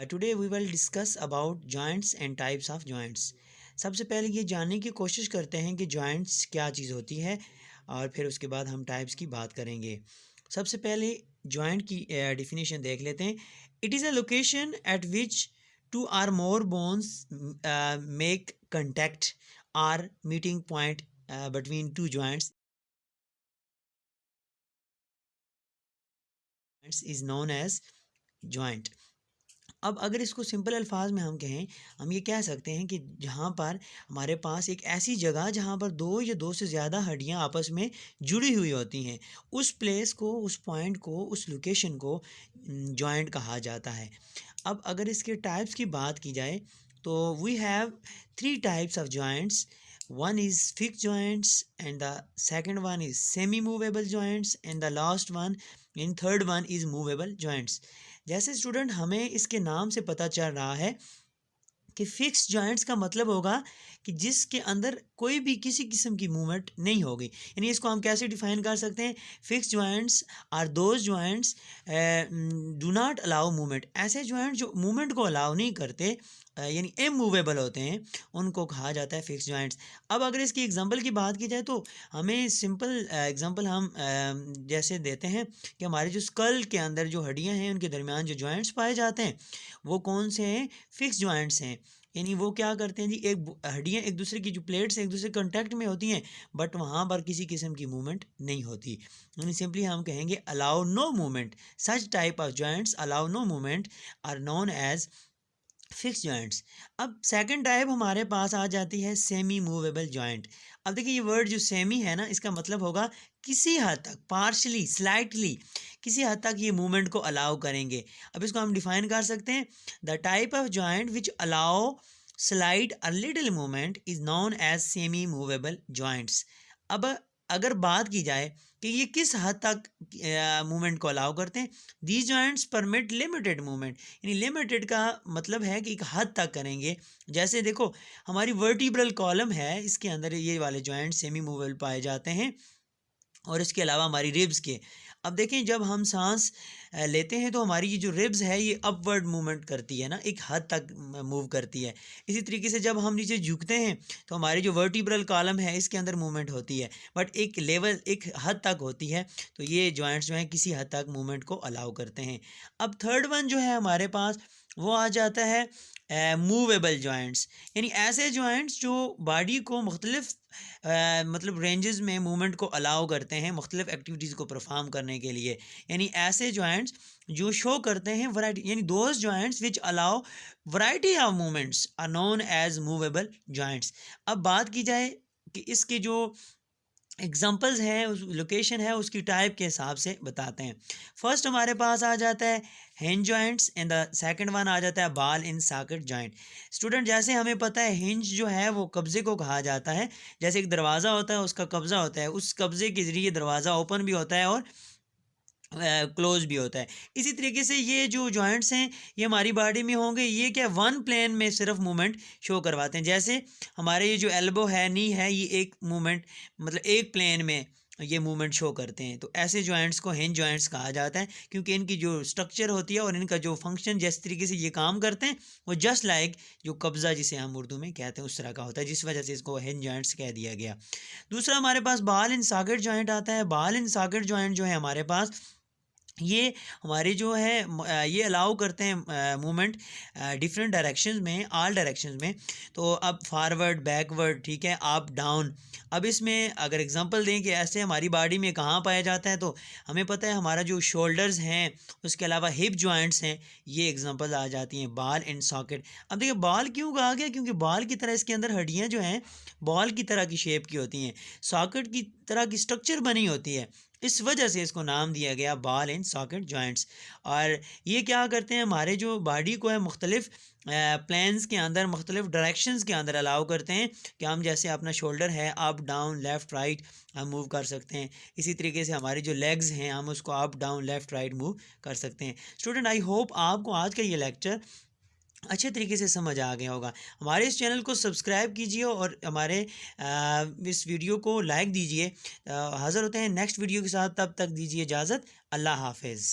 Today we will discuss about joints and types of joints. सबसे पहले ये जानने की कोशिश करते हैं कि जॉइंट्स क्या चीज़ होती है और फिर उसके बाद हम टाइप्स की बात करेंगे। सबसे पहले जॉइंट की डिफिनीशन देख लेते हैं। It is a location at which two or more bones make contact or meeting point between two joints is known as joint. अब अगर इसको सिंपल अल्फाज में हम कहें, हम ये कह सकते हैं कि जहाँ पर हमारे पास एक ऐसी जगह जहाँ पर दो या दो से ज़्यादा हड्डियाँ आपस में जुड़ी हुई होती हैं, उस प्लेस को, उस पॉइंट को, उस लोकेशन को जॉइंट कहा जाता है। अब अगर इसके टाइप्स की बात की जाए तो we have three types of joints. One is fix joints and the second one is semi movable joints and the last one in third one is movable joints. जैसे स्टूडेंट हमें इसके नाम से पता चल रहा है कि फिक्स जॉइंट्स का मतलब होगा कि जिसके अंदर कोई भी किसी किस्म की मूवमेंट नहीं होगी। यानी इसको हम कैसे डिफाइन कर सकते हैं? Fix joints are those joints do not allow movement. ऐसे जॉइंट जो मूवमेंट को अलाउ नहीं करते, यानी इमूवेबल होते हैं, उनको कहा जाता है फिक्स जॉइंट्स। अब अगर इसकी एग्जांपल की बात की जाए तो हमें सिंपल एग्जांपल हम जैसे देते हैं कि हमारे जो स्कल के अंदर जो हड्डियां हैं उनके दरमियान जो जॉइंट्स पाए जाते हैं वो कौन से हैं? फिक्स जॉइंट्स हैं। यानी वो क्या करते हैं जी, एक हड्डियाँ एक दूसरे की जो प्लेट्स एक दूसरे कॉन्टैक्ट में होती हैं, बट वहाँ पर किसी किस्म की मूवमेंट नहीं होती। यानी सिंपली हम कहेंगे allow no movement. Such type of joints allow no movement are known as fix joints. अब सेकंड टाइप हमारे पास आ जाती है सेमी मूवेबल जॉइंट। अब देखिए ये वर्ड जो सेमी है ना, इसका मतलब होगा किसी हद तक, पार्शली, स्लाइटली, किसी हद तक ये मूवमेंट को अलाउ करेंगे। अब इसको हम डिफाइन कर सकते हैं, the type of joint which allow slide a little movement is known as semi movable joints. अब अगर बात की जाए कि ये किस हद तक मूवमेंट को अलाउ करते हैं, these joints permit limited movement. यानी लिमिटेड का मतलब है कि एक हद तक करेंगे। जैसे देखो हमारी वर्टिब्रल कॉलम है, इसके अंदर ये वाले जॉइंट सेमी मूवेबल पाए जाते हैं, और इसके अलावा हमारी रिब्स के। अब देखें जब हम सांस लेते हैं तो हमारी ये जो रिब्स है ये अपवर्ड मूवमेंट करती है ना, एक हद तक मूव करती है। इसी तरीके से जब हम नीचे झुकते हैं तो हमारी जो वर्टिब्रल कॉलम है इसके अंदर मूवमेंट होती है, बट एक लेवल, एक हद तक होती है। तो ये जॉइंट्स जो हैं किसी हद तक मूवमेंट को अलाउ करते हैं। अब थर्ड वन जो है हमारे पास वो आ जाता है मूवेबल जॉइंट्स। यानी ऐसे जॉइंट्स जो बॉडी को मुख्तलिफ मतलब रेंजेस में मूवमेंट को अलाउ करते हैं मुख्तलिफ एक्टिविटीज़ को परफॉर्म करने के लिए। यानी ऐसे जॉइंट्स जो शो करते हैं वैरायटी, यानी those joints which allow variety of movements are known as movable joints. अब बात की जाए कि इसके जो एग्जाम्पल्स हैं, उस लोकेशन है, उसकी टाइप के हिसाब से बताते हैं। फर्स्ट हमारे पास आ जाता है hinge joints and the second one आ जाता है ball in socket joint. Student जैसे हमें पता है हिंज जो है वो कब्जे को कहा जाता है। जैसे एक दरवाज़ा होता है, उसका कब्ज़ा होता है, उस कब्ज़े के ज़रिए दरवाज़ा ओपन भी होता है और क्लोज भी होता है। इसी तरीके से ये जो जॉइंट्स हैं ये हमारी बॉडी में होंगे, ये क्या वन प्लेन में सिर्फ मूवमेंट शो करवाते हैं। जैसे हमारे ये जो एल्बो है, नी है, ये एक मूवमेंट, मतलब एक प्लेन में ये मूवमेंट शो करते हैं। तो ऐसे जॉइंट्स को हिंज जॉइंट्स कहा जाता है, क्योंकि इनकी जो स्ट्रक्चर होती है और इनका जो फंक्शन जिस तरीके से ये काम करते हैं वो जस्ट लाइक जो कब्ज़ा जिसे हम उर्दू में कहते हैं उस तरह का होता है, जिस वजह से इसको हिंज जॉइंट्स कह दिया गया। दूसरा हमारे पास बॉल इन सॉकेट जॉइंट आता है। बॉल इन सॉकेट जॉइंट जो है हमारे पास, ये हमारे जो है ये अलाउ करते हैं मूवमेंट डिफरेंट डायरेक्शंस में, ऑल डायरेक्शंस में। तो अब फॉरवर्ड, बैकवर्ड, ठीक है, अप डाउन। अब इसमें अगर एग्जांपल दें कि ऐसे हमारी बॉडी में कहाँ पाया जाता है, तो हमें पता है हमारा जो शोल्डर्स हैं, उसके अलावा हिप जॉइंट्स हैं, ये एग्जांपल आ जाती हैं बॉल एंड सॉकेट। अब देखिए बॉल क्यों कहा गया, क्योंकि बॉल की तरह इसके अंदर हड्डियाँ जो हैं बॉल की तरह की शेप की होती हैं, सॉकेट की तरह की स्ट्रक्चर बनी होती है, इस वजह से इसको नाम दिया गया बॉल एंड सॉकेट जॉइंट्स। और ये क्या करते हैं, हमारे जो बॉडी को है मुख्तलिफ प्लेन्स के अंदर, मुख्तलिफ डायरेक्शंस के अंदर अलाउ करते हैं कि हम जैसे अपना शोल्डर है अप डाउन लेफ़्ट राइट हम मूव कर सकते हैं। इसी तरीके से हमारी जो लेग्स हैं हम उसको up down left right move कर सकते हैं। स्टूडेंट आई होप आपको आज का ये लेक्चर अच्छे तरीके से समझ आ गया होगा। हमारे इस चैनल को सब्सक्राइब कीजिए और हमारे इस वीडियो को लाइक दीजिए। हाज़िर होते हैं नेक्स्ट वीडियो के साथ, तब तक दीजिए इजाज़त। अल्लाह हाफ़िज़।